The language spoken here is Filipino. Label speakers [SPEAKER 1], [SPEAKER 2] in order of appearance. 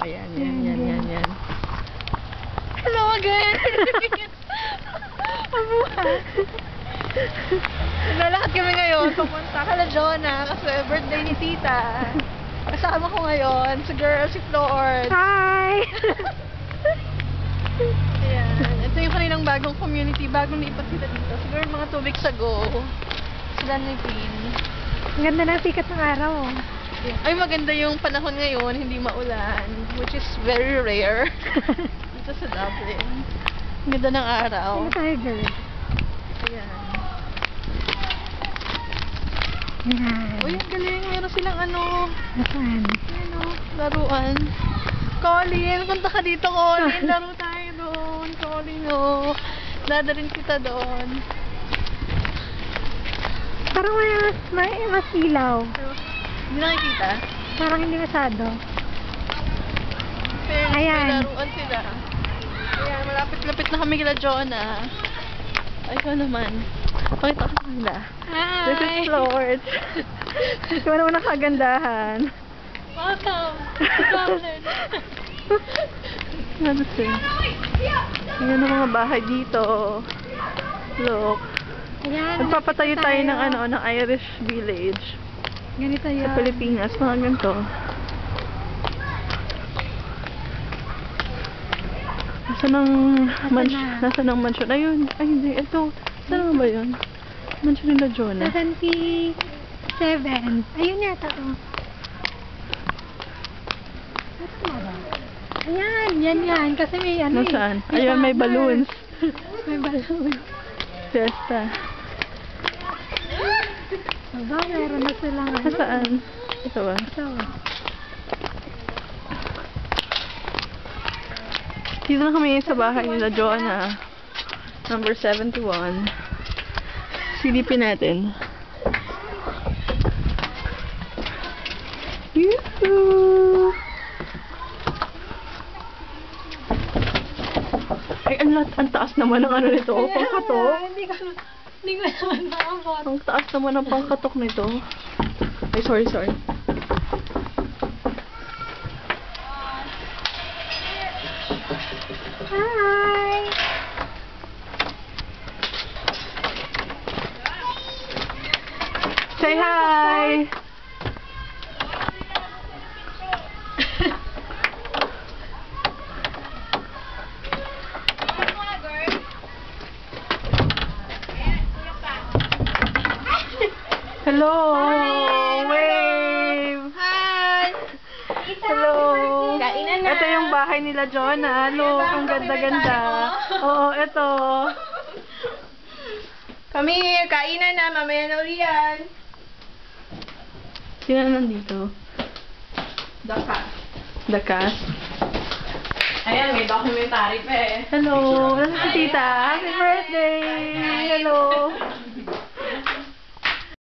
[SPEAKER 1] Ayan, yan. Hello again! Mabuhay! Naglalakad kami ngayon, papunta kala Jonah kasi birthday ni Tita. Kasama ko ngayon, si Flor.
[SPEAKER 2] Hi!
[SPEAKER 1] Ayan, ito yung kanilang bagong community, bagong lipat sila dito. Siguro mga 2 weeks ago, sila ni Pin.
[SPEAKER 2] Ang ganda ng sikat ng araw.
[SPEAKER 1] Ay, maganda yung panahon ngayon, hindi maulan, which is very rare dito sa Dublin. Ang ganda ng araw.
[SPEAKER 2] Ano tayo, girl?
[SPEAKER 1] Ayan.
[SPEAKER 2] Yan.
[SPEAKER 1] Uy, ang galing. Meron silang
[SPEAKER 2] Nasaan?
[SPEAKER 1] laruan. Colin, punta ka dito, Colin. Laro tayo doon. Colin, dadalhin kita doon.
[SPEAKER 2] Parang mas ilaw.
[SPEAKER 1] Hindi nakikita?
[SPEAKER 2] Parang hindi masyado.
[SPEAKER 1] Pero
[SPEAKER 2] Ayan.
[SPEAKER 1] may laruan sila. Ayan, malapit-lapit na kami kila Jonah. Ay, ikaw naman. Pakita ko sa kanila.
[SPEAKER 2] Hi!
[SPEAKER 1] This is Lord. Ikaw naman ang kagandahan.
[SPEAKER 2] Welcome to Dublin.
[SPEAKER 1] Ano siya? Ayan ang mga bahay dito. Look.
[SPEAKER 2] Ayan.
[SPEAKER 1] Magpapatayo tayo ng Irish village.
[SPEAKER 2] Ganito yun.
[SPEAKER 1] Sa Pilipinas, mga ganito. Nasaan ang mansion? Ayun. Ay, hindi. Ito. Saan ba yun? Mansion nila Jonah.
[SPEAKER 2] 77. Ayun yata to. Tama ba? Ayan. Yan. Kasi may
[SPEAKER 1] Nasaan? Ayun, may balloons.
[SPEAKER 2] May balloons.
[SPEAKER 1] Fiesta.
[SPEAKER 2] Aba, meron na silang
[SPEAKER 1] Nasaan? Ito ba?
[SPEAKER 2] Ito.
[SPEAKER 1] Dito na kami sa bahay nila Jonah. Number 71. Silipin natin. Yoo-hoo! Ay, ang taas naman ng nito. Pangkatok.
[SPEAKER 2] Hindi ko naman maabot.
[SPEAKER 1] Ang taas naman ng pangkatok nito. Ay, sorry.
[SPEAKER 2] Hi!
[SPEAKER 1] Say hi! Hello! Wave!
[SPEAKER 2] Hi!
[SPEAKER 1] Hello!
[SPEAKER 2] Kainan na!
[SPEAKER 1] Ito yung bahay nila Jonah. Look, ang ganda-ganda. Oo, ito.
[SPEAKER 2] Come here! Kainan na! Mamaya na uli yan!
[SPEAKER 1] Sino na nandito? The cast.
[SPEAKER 2] Ayan, may documentary pa eh.
[SPEAKER 1] Hello! Nasa si tita? Happy birthday! Hello!